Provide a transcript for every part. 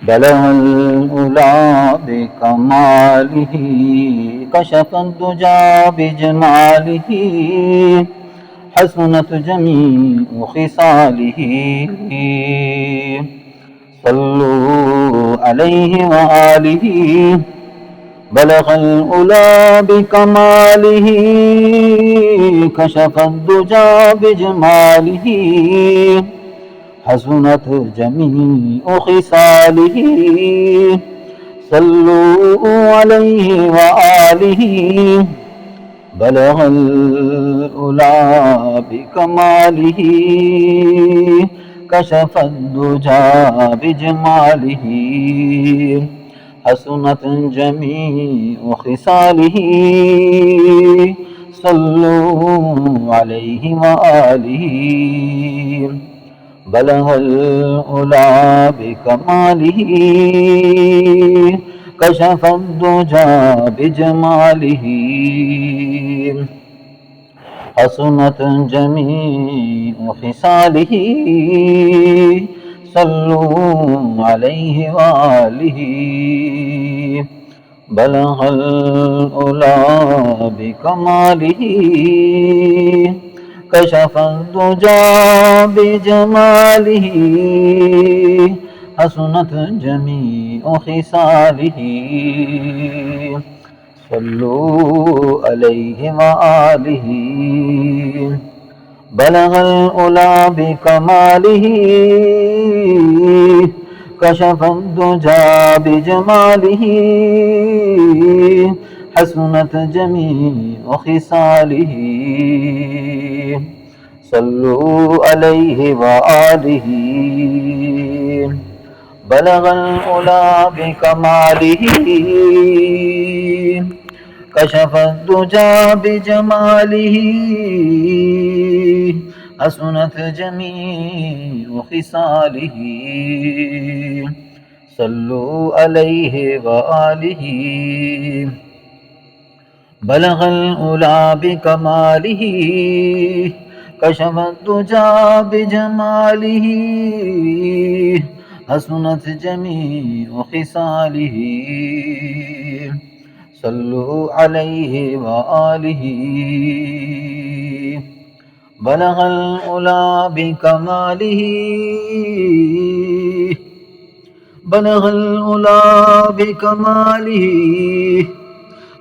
بلغ العلا بكماله، كشف الدجى بجماله، حسنت جميع خصاله. صلوا عليه وآله. بلغ العلا بكماله، كشف الدجى بجماله، حسنت جميع خصاله. صلوا عليه وآله. بلغ العلا بكماله، كشف الدجى بجماله، حسنت جميع خصاله. صلوا عليه وآله. بلغ العلا بكماله، كشف الدجى بجماله، حسنت جميع خصاله. صلوا عليه وآله. بلغ العلا بكماله، كشف الدجى بجماله، حسنت جميع خصاله. صلوا عليه وآله. بلغ العلا بكماله، كشف الدجى بجماله، حسنت جميع خصاله. صلوا عليه وآله. بلغ العلا بكماله، كشف الدجى بجماله، حسنت جميع خصاله. صلوا عليه وآله. بلغ العلا بكماله، كشف الدجى بجماله، حسنت جميع خصاله. صلوا عليه وآله. بلغ العلا بكماله، بلغ العلا بكماله،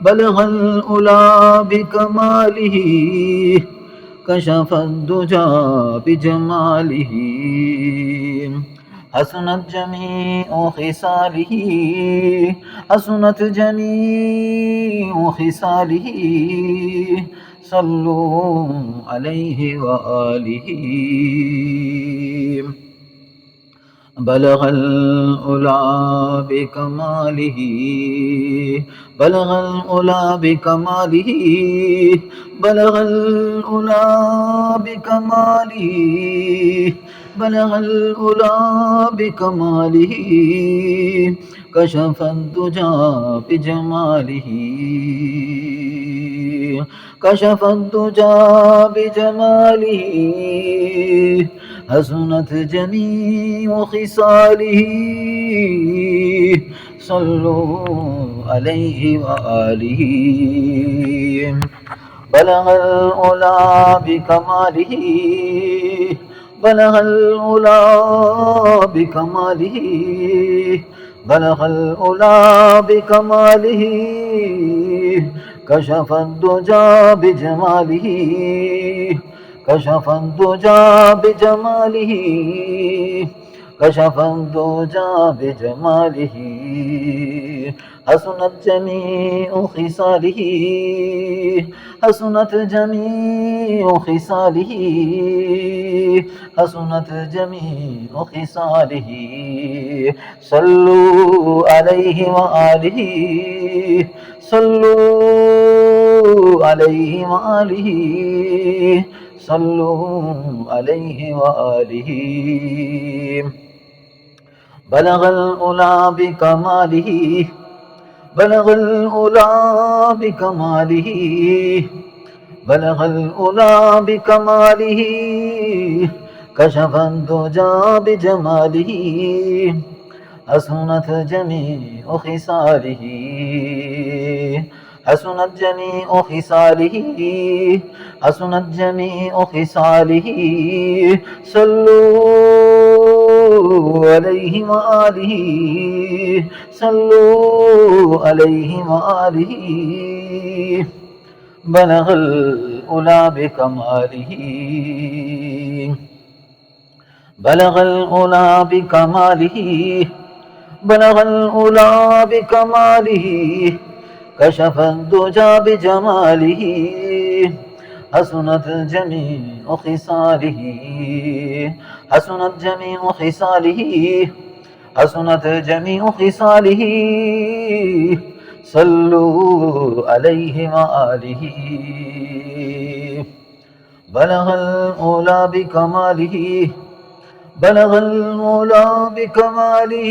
بلغ العلا بكماله، كشف الدجى بجماله، حسنت جميع خصاله، حسنت جميع خصاله. صلوا عليه وآله. بلغ العلا بكماله، بلغ العلا بكماله، بلغ العلا بكماله، بلغ العلا بكماله، كشف الدجى بجماله، كشف الدجى بجماله، حسنت جميع خصاله. صلوا عليه وآله. بلغ العلا بكماله، بلغ العلا بكماله، بلغ العلا بكماله، كشف الدجى بجماله، كشف الدجى بجماله، كشف الدجى بجماله، حسنت جميع خصاله، حسنت جميع خصاله، حسنت جميع خصاله. صلوا عليه وآله. صلوا عليه وآله. صلوا عليه وآله. بلغ العلا بكماله، بلغ العلا بكماله، بلغ العلا بكماله، كشف الدجى بجماله، حسنت جميع خصاله حسنت جميع خصاله حسنت جميع خصاله صلوا عليه وآله صلوا عليه وآله بلغ الأولى بكماله بلغ الأولى بكماله بلغ الأولى بكماله كشف الدجى بجماله حسنت جميع خصاله حسنت جميع خصاله حسنت جميع خصاله صلوا عليه وآله بلغ الأولى بكماله بلغ الأولى بكماله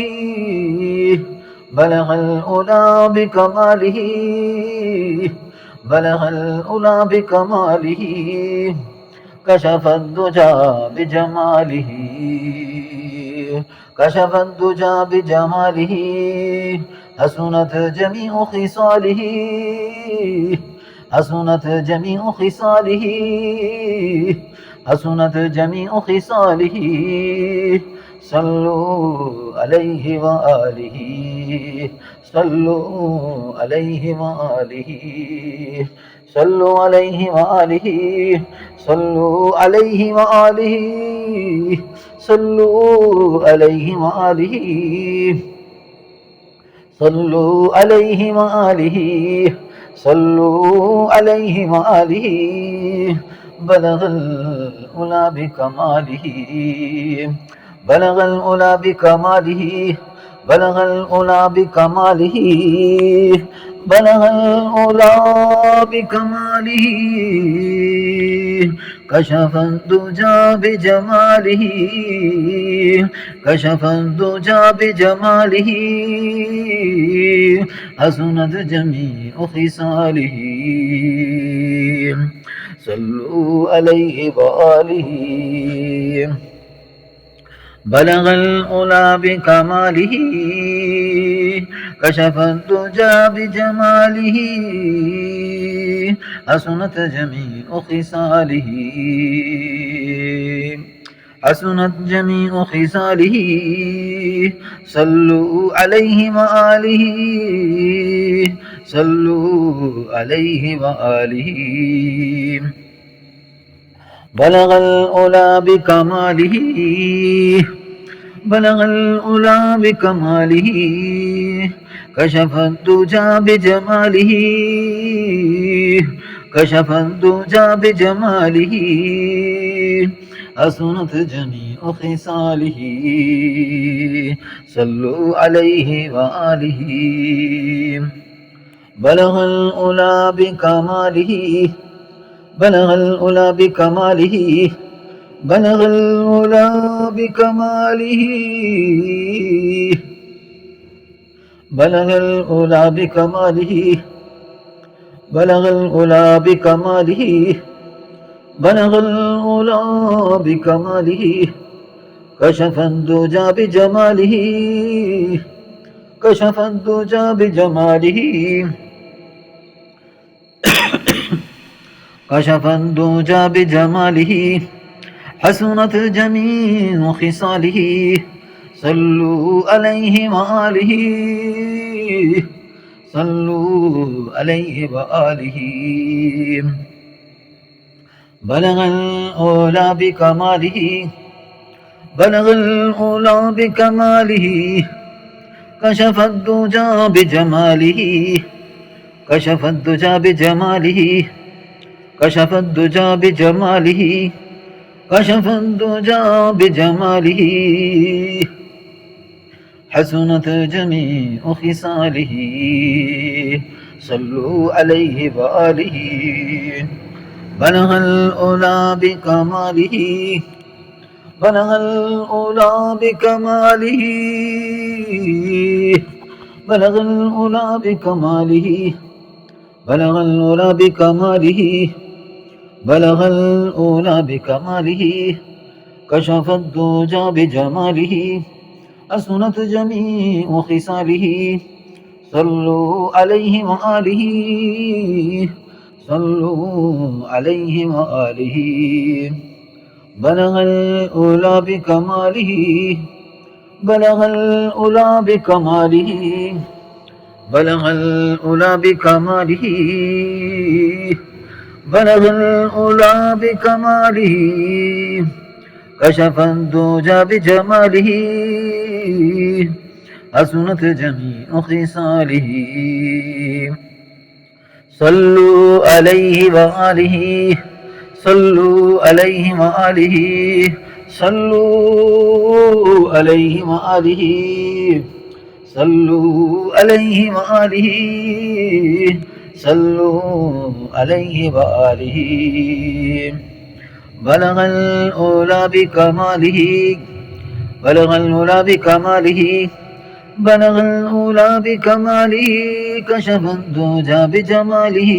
بلغ الأولى بكماله بلغ الأولى بكماله كشف الدجى بجماله كشف الدجى بجماله حسنت جميع خصاله حسنت جميع خصاله حسنت جميع خصاله صلوا عليه وآله صلوا عليه وآله صلوا عليه وآله صلوا عليه وآله صلوا عليه وآله صلوا عليه وآله صلوا عليه وآله بلغ الأولى بكماله بلغ الأولى بكماله بلغ الأولى بكماله بلغ الأولى بكماله كشف الدجى بجماله كشف الدجى بجماله حسنت جميع خصاله صلوا عليه وآله بلغ الأولى بكماله كشف الدجى بجماله حسنت جميع خصاله حسنت جميع خصاله صلوا عليه وآله صلوا عليه وآله بلغ الأولى بكماله بلغ الأولى بكماله كشف الدجى بجماله كشف الدجى بجماله حسنت جميع خصاله صلوا عليه وآله بلغ الأولى بكماله بلغ الأولى بكماله بلغ الأولى بكماله بلغ الأولى بكماله بلغ الأولى بكماله بلغ الأولى بكماله كشف الدجى بجماله كشف الدجى بجماله كشف الدجى بجماله حسنت جميع خصاله صلوا عليه وآله صلوا عليه وآله بلغ الأولى بكماله بلغ الأولى بكماله كشف الدجى بجماله كشف الدجى بجماله كشف الدجى بجماله كشف الدجى بجماله حسنت جميع خصاله صلوا عليه وآله بلغ الأولى بكماله بلغ الأولى بكماله بلغ الأولى بكماله بلغ الأولى بكماله بلغ الأولى بكماله كشف الدجى بجماله حسنت جميع خصاله. صلوا عليه وآله، صلوا عليه وآله. بلغ الأولى بكماله، بلغ الأولى بكماله، بلغ الأولى بكماله، بلغ الأولى بكماله. كشف الدجى بجماله، حسنت جميع خصاله. صلوا عليه وآله، صلوا عليه وآله، صلوا عليه وآله، صلوا عليه وآله، صلوا عليه وآله. بلغ الأولى بكماله، بلغ الأولى بكماله، بلغ الأولى بكماله. كشف الدجى بجماله،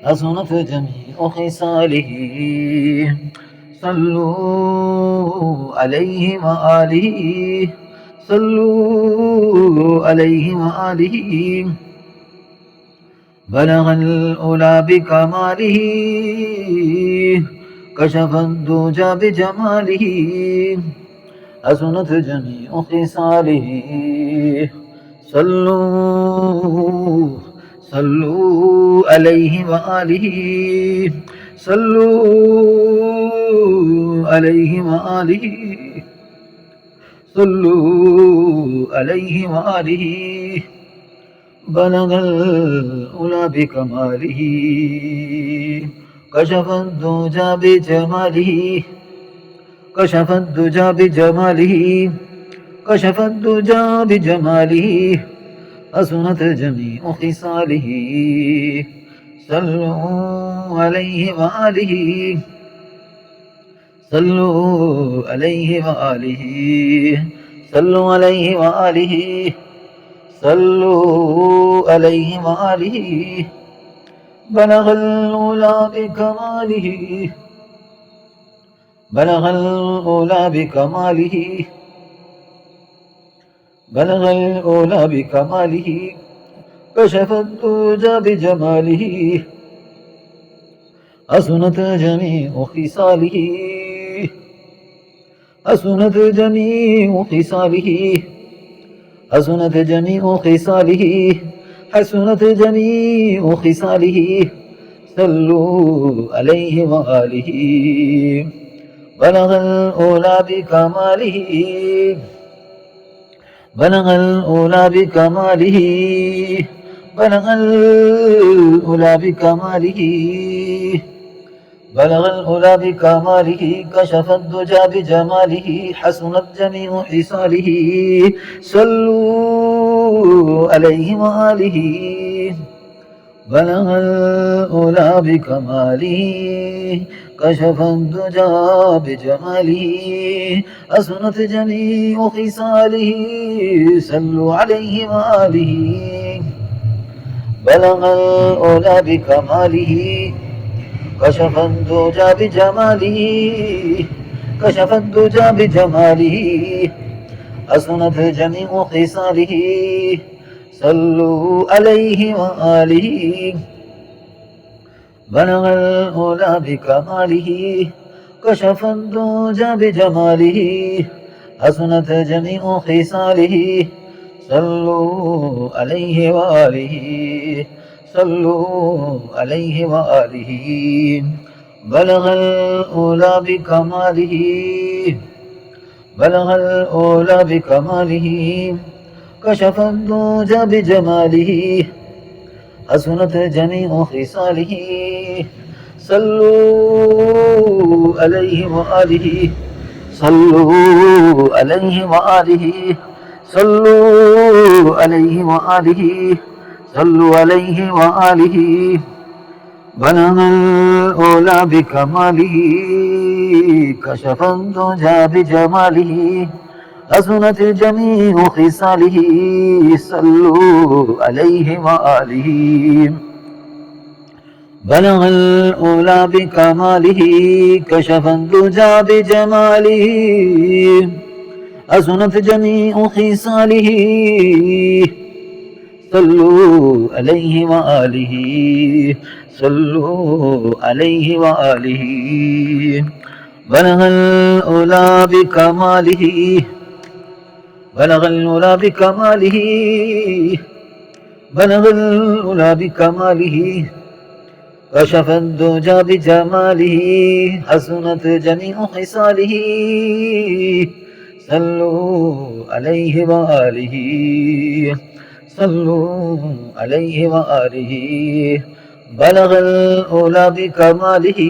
حسنت جميع خصاله. صلوا عليه وآله، صلوا عليه وآله. بلغ الأولى بكماله، كشف الدجى بجماله، حسنت جميع خصاله. صلوا، صلوا عليه وآله، صلوا عليه وآله، صلوا عليه وآله. بلغ الأولى بكماله، كشف الدجى بجماله، كشف الدجى بجماله، كشف الدجى بجماله، حسنت جميع خصاله. صلوا عليه وآله، صلوا عليه وآله، صلوا عليه وآله، صلوا عليه وآله. بلغ الأولى بكماله، بلغ الأولى بكماله، بلغ الأولى بكماله. كشف الدجى بجماله، حسنت جميع خصاله، حسنت جميع خصاله، حسنت جميع خصاله، حسنت جميع خصاله. صلوا عليه وآله. بلغ الأولى بكماله، بلغ الأولى بكماله، بلغ الأولى بكماله، بلغ الأولى بكماله. كشف الدجى بجماله، حسنت جميع خصاله. صلوا عليه وآله. بلغ الأولى بكماله، كشف الدجى بجماله، حسنت جميع خصاله. صلوا عليه وآله. بلغ الأولى بكماله، كشف الدجى بجماله، كشف الدجى بجماله، حسنت جميع خصاله. صلوا عليه وآله. بلغ الأولى بكماله، كشف الدجى بجماله، حسنت جميع خصاله. صلوا عليه وآله، صلوا عليه وآله. بلغ الأولى بكماله، بلغ الأولى بكماله، كشف الدجى بجماله، حسنت جميع خصاله. صلوا عليه وآله، صلوا عليه وآله، صلوا عليه وآله، صلوا عليه وآله. بلغ الأولى بكماله، كشف الدجى بجماله، حسنت جميع خصاله. صلوا عليه وآله. بلغ الأولى بكماله، كشف الدجى بجماله، حسنت جميع خصاله صلوا عليه وآله صلوا عليه وآله بلغ الأولى بكماله بلغ الأولى بكماله بلغ الأولى بكماله كشف الدجى بجماله حسنت جميع خصاله صلوا عليه وآله صلوا عليه وآله بلغ الأولى بكماله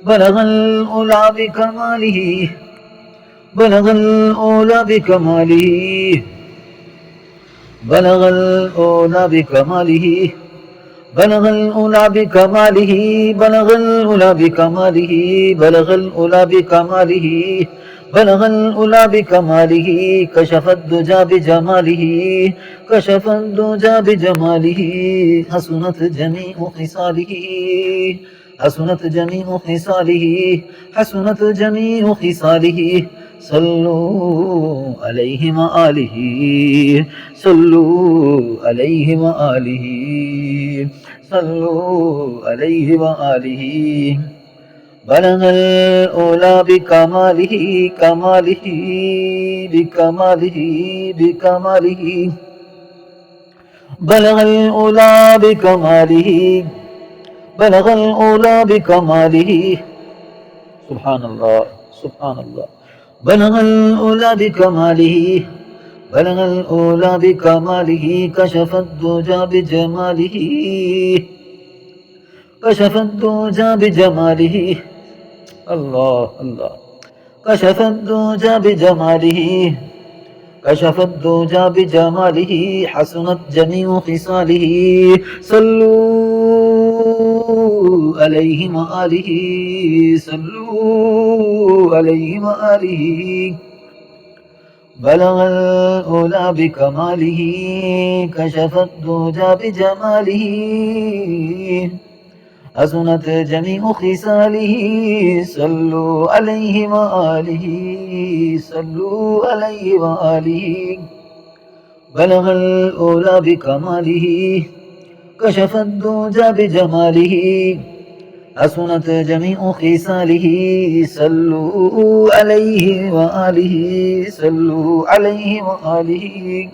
بلغ الأولى بكماله بلغ الأولى بكماله بلغ الأولى بكماله بلغ الأولى بكماله بلغ الأولى بكماله بلغ الأولى بكماله بلغ الأولى بكماله كشف الدجى بجماله كشف الدجى بجماله حسنت جميع خصاله حسنت جميع خصاله حسنت جميع خصاله صلوا عليه وآله صلوا عليه وآله صلوا عليه وآله بلغ الأولى بكماله كماله بكماله بكماله بلغ الأولى بكماله بلغ الأولى بكماله سبحان الله سبحان الله بلغ الأولى بكماله بلغ الأولى بكماله كشف الدجى بجماله كشف الدجى بجماله الله الله كشف الدجى بجماله كشف الدجى بجماله حسنت جميع خصاله صلوا عليه وآله صلوا عليه وآله بلغ الأولى بكماله كشف الدجى بجماله حسنت جميع خصاله صلوا عليه وآله صلوا عليه وآله بلغ الأولى بكماله كشف الدجى بجماله حسنت جميع خصاله صلوا عليه وآله صلوا عليه وآله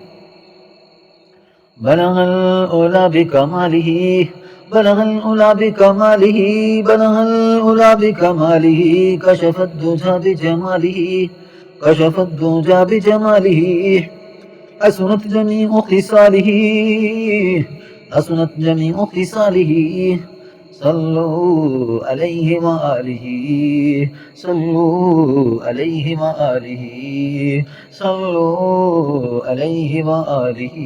بلغ الأولى بكماله بلغ الأولى بكماله بلغ الأولى بكماله كشف الدجى بجماله كشف الدجى بجماله حسنت جميع خصاله حسنت جميع خصاله صلوا عليه وآله صلوا عليه وآله صلوا عليه وآله